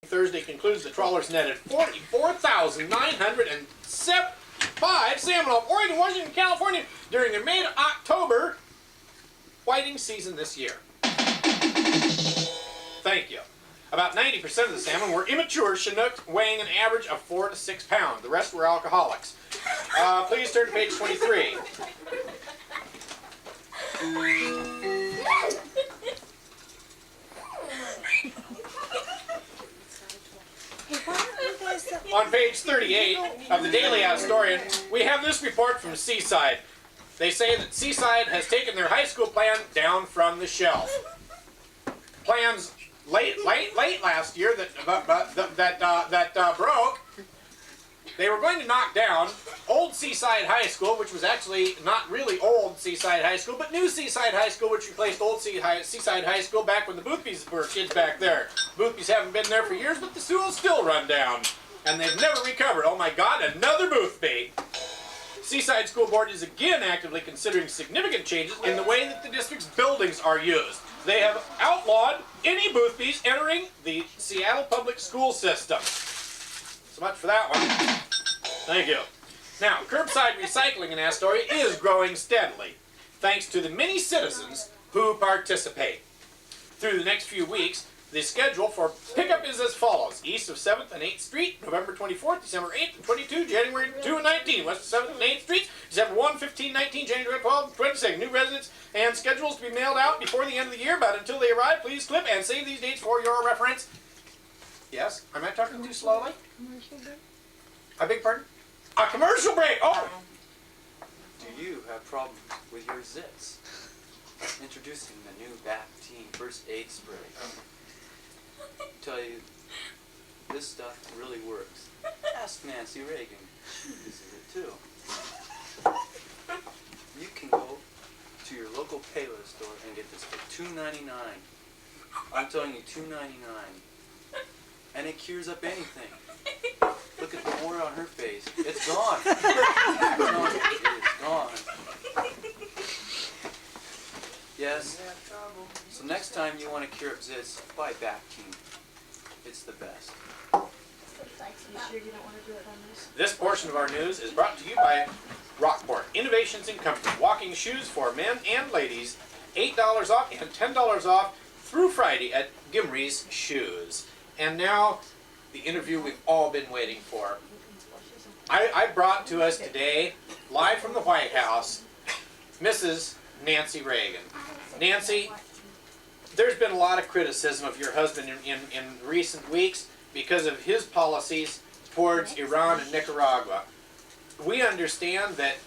Thursday concludes the trawlers netted 44,975 salmon off Oregon, Washington, California during their May to October whiting season this year. Thank you. About 90% of the salmon were immature Chinook, weighing an average of 4 to 6 pounds. The rest were alcoholics. Please turn to page 23. On page 38 of the Daily Astorian, we have this report from Seaside. They say that Seaside has taken their high school plan down from the shelf. Plans late last year that broke. They were going to knock down old Seaside High School, which was actually not really old Seaside High School, but new Seaside High School, which replaced old Seaside High School back when the Boothbys were kids back there. Boothbys haven't been there for years, but the school's still run down. And they've never recovered. Oh my God, another Boothby! Seaside School Board is again actively considering significant changes in the way that the district's buildings are used. They have outlawed any Boothbys entering the Seattle public school system. So much for that one. Thank you. Now, curbside recycling in Astoria is growing steadily, thanks to the many citizens who participate. Through the next few weeks, the schedule for pickup is as follows. East of 7th and 8th Street, November 24th, December 8th and 22, January 2 and 19. West of 7th and 8th Street, December 1, 15, 19, January 12 and 22. New residents and schedules to be mailed out before the end of the year, but until they arrive, please clip and save these dates for your reference. Yes? Am I talking too slowly? Commercial break? I beg pardon? A commercial break! Oh! Do you have problems with your zits? Introducing the new Bactine First Aid Spray. Tell you, this stuff really works. Ask Nancy Reagan. She uses it too. You can go to your local Payless store and get this for $2.99. I'm telling you, $2.99. And it cures up anything. Look at the wart on her face. It's gone. It's gone. Yes. So next time you want to cure up zits, buy Bactine. It's the best. You sure you don't want to do it on this? This portion of our news is brought to you by Rockport. Innovations in comfort. Walking shoes for men and ladies. $8 off and $10 off through Friday at Gimri's Shoes. And now, the interview we've all been waiting for. I brought to us today, live from the White House, Mrs. Nancy Reagan. Nancy, there's been a lot of criticism of your husband in recent weeks because of his policies towards Iran and Nicaragua. We understand that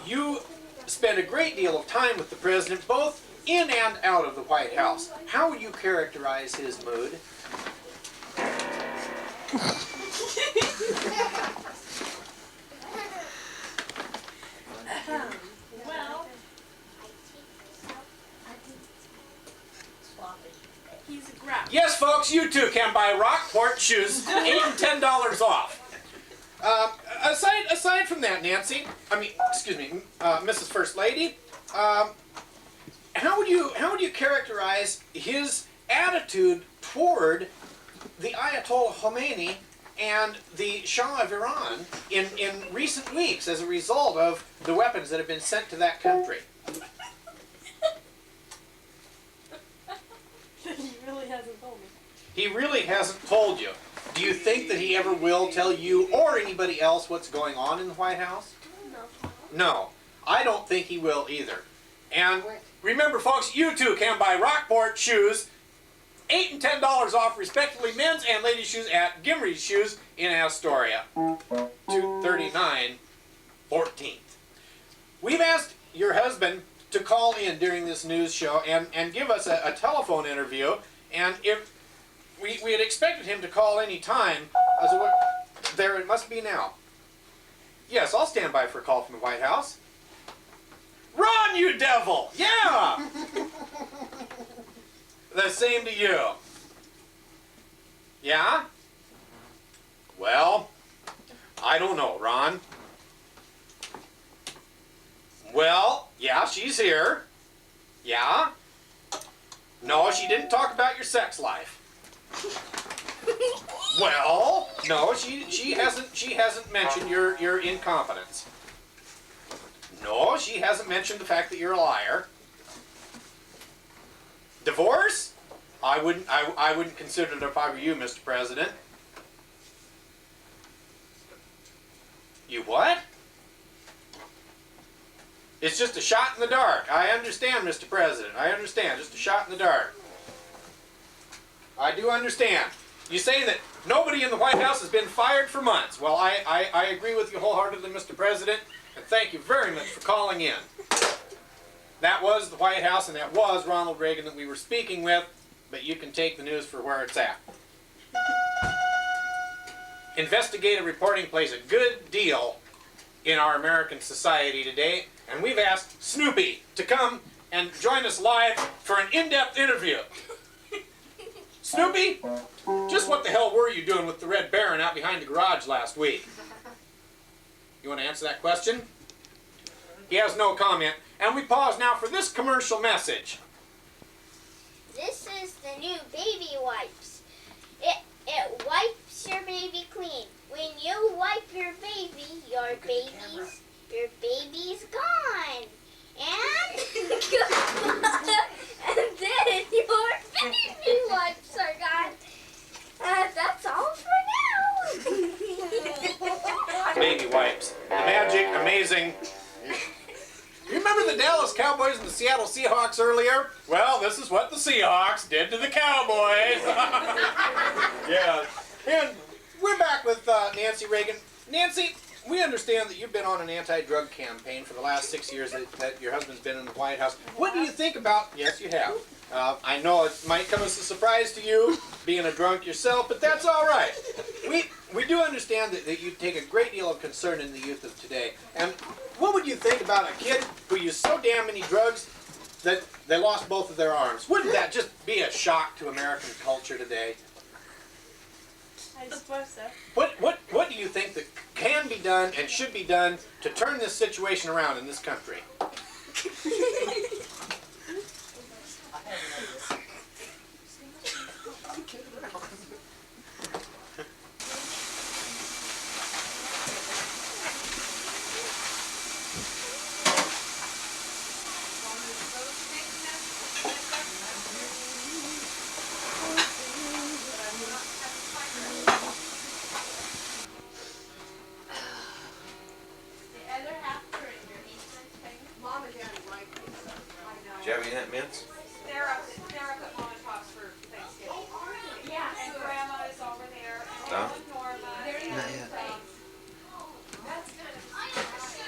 you spend a great deal of time with the president, both in and out of the White House. How would you characterize his mood? Well, he's a grouch. Yes, folks, you too can buy Rockport shoes, $8 and $10 off. Aside from that, Nancy, Mrs. First Lady, how would you characterize his attitude toward the Ayatollah Khomeini and the Shah of Iran in recent weeks as a result of the weapons that have been sent to that country? He really hasn't told me. He really hasn't told you. Do you think that he ever will tell you or anybody else what's going on in the White House? No. No, I don't think he will either. And remember, folks, you too can buy Rockport shoes, $8 and $10 off, respectively, men's and ladies' shoes at Gimri's Shoes in Astoria, 239 14th. We've asked your husband to call in during this news show and give us a telephone interview, and if we had expected him to call any time, there it must be now. Yes, I'll stand by for a call from the White House. Run, you devil! Yeah! The same to you. Yeah? Well, I don't know, Ron. Well, yeah, she's here. Yeah? No, she didn't talk about your sex life. Well, no, she hasn't mentioned your incompetence. No, she hasn't mentioned the fact that you're a liar. Divorce? I wouldn't consider it if I were you, Mr. President. You what? It's just a shot in the dark. I understand, Mr. President. I understand. Just a shot in the dark. I do understand. You say that nobody in the White House has been fired for months. Well, I agree with you wholeheartedly, Mr. President, and thank you very much for calling in. That was the White House, and that was Ronald Reagan that we were speaking with, but you can take the news for where it's at. Investigative reporting plays a good deal in our American society today, and we've asked Snoopy to come and join us live for an in-depth interview. Snoopy, just what the hell were you doing with the Red Baron out behind the garage last week? You want to answer that question? He has no comment, and we pause now for this commercial message. This is the new baby wipes. It wipes your baby clean. When you wipe your baby, your baby's gone. And and then your baby wipes are gone. That's all for now. Baby wipes. The magic, amazing. You remember the Dallas Cowboys and the Seattle Seahawks earlier? Well, this is what the Seahawks did to the Cowboys. Yeah. And we're back with Nancy Reagan. Nancy, we understand that you've been on an anti-drug campaign for the last 6 years that your husband's been in the White House. What do you think about... Yes, you have. I know it might come as a surprise to you, being a drunk yourself, but that's all right. We do understand that you take a great deal of concern in the youth of today. And what would you think about a kid who used so damn many drugs that they lost both of their arms? Wouldn't that just be a shock to American culture today? I suppose so. What do you think that can be done and should be done to turn this situation around in this country? Do you have any of that mints? They're up at Mama Pop's for Thanksgiving. Yeah, and Grandma is over there, and No? with Norma. Not yet.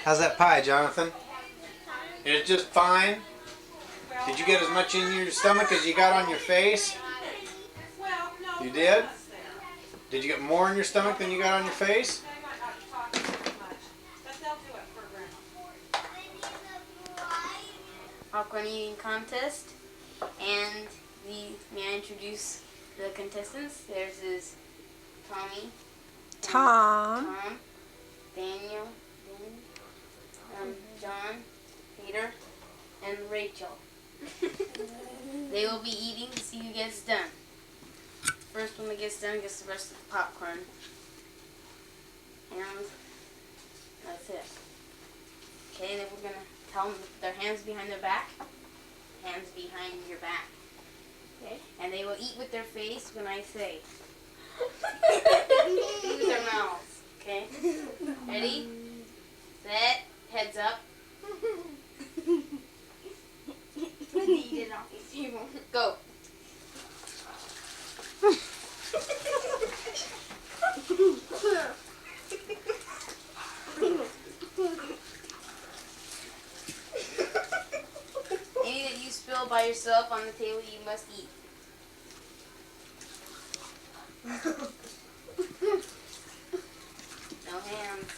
How's that pie, Jonathan? It's just fine. Did you get as much in your stomach as you got on your face? Well, no. You did? Grandma's there. Did you get more in your stomach than you got on your face? They might not be talking too much, but they'll do it for Grandma. Popcorn eating contest, and may I introduce the contestants? There's is Tommy, Tom. Daniel, John, Peter, and Rachel. They will be eating to see who gets done. First one that gets done gets the rest of the popcorn. And that's it. Okay, then we're gonna tell them to put their hands behind their back. Hands behind your back. Okay? And they will eat with their face when I say. Eat with their mouths. Okay? Ready? Set. Heads up. Eat it off the table. Go. Any that you spill by yourself on the table, you must eat. No hands.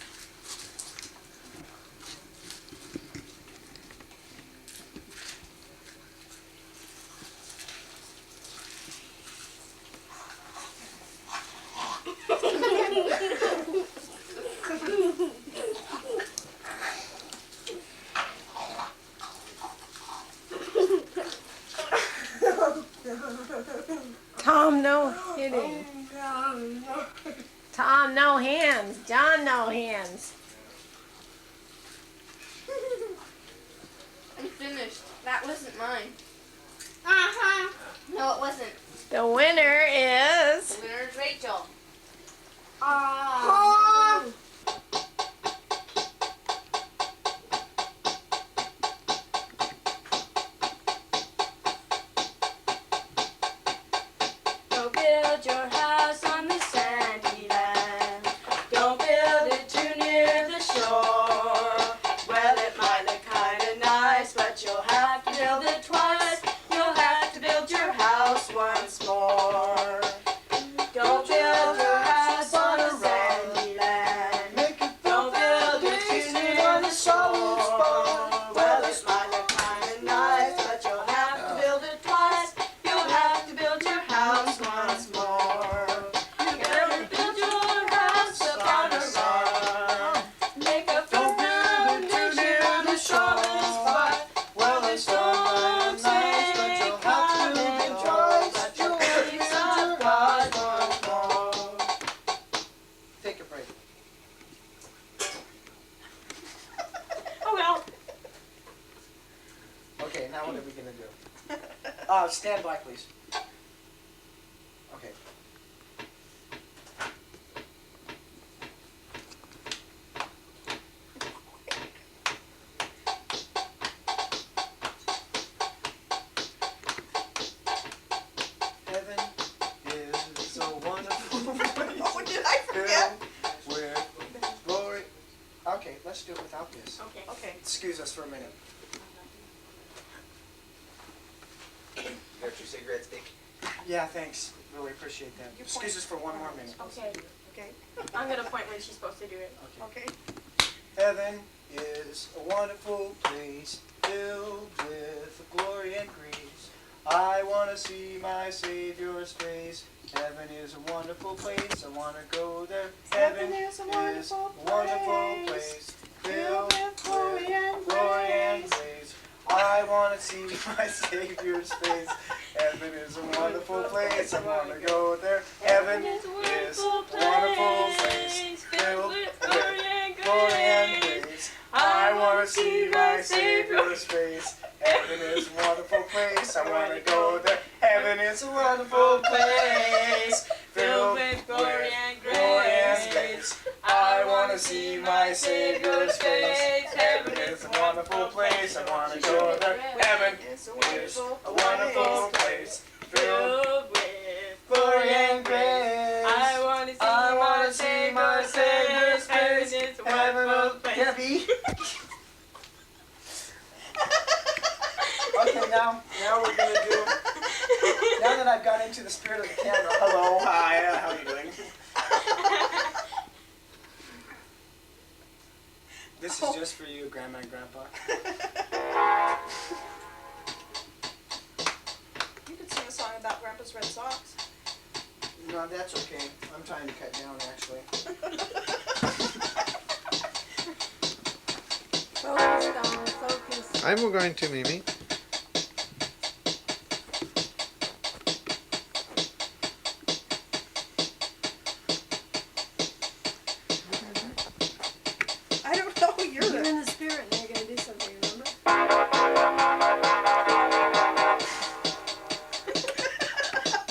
Tom, no hitting. Tom, no hands. John, no hands. I'm finished. That wasn't mine. Uh-huh. No, it wasn't. The winner is... The winner is Rachel. Oh. Don't build your house on the sandy land. Don't build it too near the shore. Well, it might look kinda nice, but you'll have to build it twice. You'll have to build your house once more. Don't build your house on the sandy land. Don't build it too near the shore. Well, it might look kinda nice, but you'll have to build it twice. You'll have to build your house once more. You better build your house up on a rock. Make a firm foundation and sharpest spot. Well, the storms may come and go, but you'll be some God once more. Take a break. Oh well. Okay, now what are we gonna do? Stand by, please. Okay. Heaven is a wonderful place. Oh, did I forget? Filled with glory. Okay, let's do it without this. Okay. Okay. Excuse us for a minute. Got your cigarettes, Dick? Yeah, thanks. Really appreciate that. Excuse us for one more minute. Okay. Okay. I'm gonna point when she's supposed to do it. Okay. Okay. Heaven is a wonderful place filled with glory and grace. I want to see my Savior's face. Heaven is a wonderful place. I want to go there. Heaven is a wonderful place filled with glory and grace. I want to see my Savior's face. Heaven is a wonderful place. I want to go there. Heaven is a wonderful place filled with glory and grace. I want to see my Savior's face. Heaven is a wonderful place. I want to go there. Heaven is a wonderful place filled with glory and grace. I want to see my Savior's face. Heaven is a wonderful place. I want to go there. Heaven is a wonderful place filled with glory and grace. I want to see my Savior's face. Heaven is a Debbie. Okay, now we're gonna do. Now that I've got into the spirit of the camera. Hello, hi, how are you doing? This is just for you, Grandma and Grandpa. You could sing a song about Grandpa's red socks. No, that's okay. I'm trying to cut down, actually. Focus, Don, focus. I'm going to, Mimi. I don't know. You're You're in the spirit and you're going to do something, remember?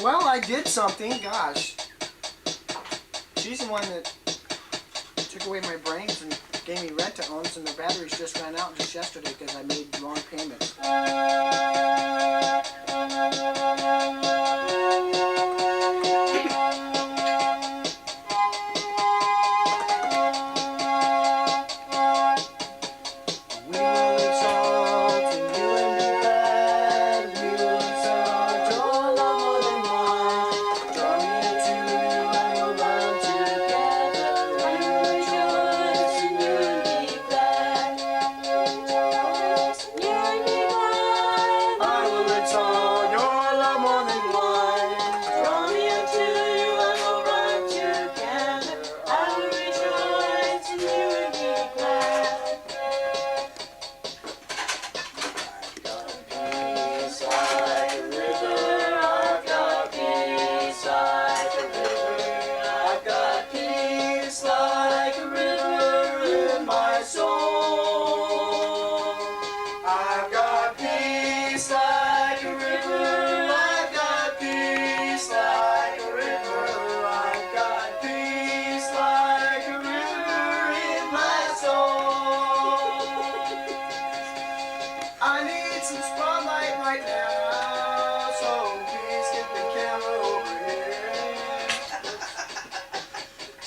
Well, I did something, gosh. She's the one that took away my brains and gave me rent-to-owns, and the batteries just ran out just yesterday because I made wrong payments. We will exalt and you and be glad. We will exalt your love more than one. Draw near to you and we'll run together. We will rejoice and you and be glad. I will exalt your love more than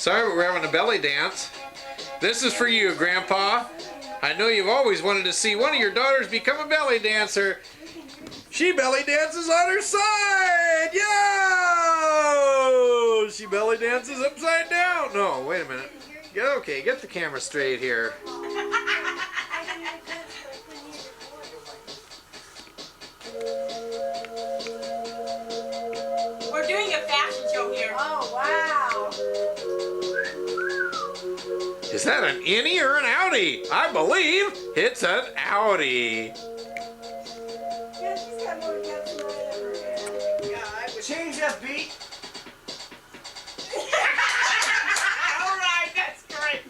Sorry, but we're having a belly dance. This is for you, Grandpa. I know you've always wanted to see one of your daughters become a belly dancer. She belly dances on her side! Yo! She belly dances upside down. No, wait a minute. Okay, get the camera straight here. We're doing a fashion show here. Oh, wow. Is that an innie or an outie? I believe it's an outie. Yeah, she's got more guts than I ever had. Yeah, I would change that beat. All right, that's great.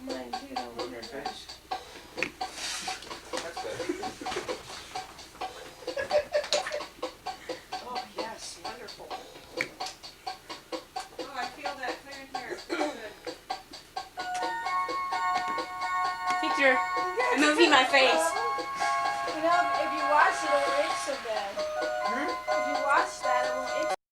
Mine too, don't Your worry. face. That's better. Oh, yes, wonderful. Oh, I feel that clear in here. Good. Teacher, I'm moving my face. You know, if you watch it, it won't itch so bad. If you watch that, it won't itch.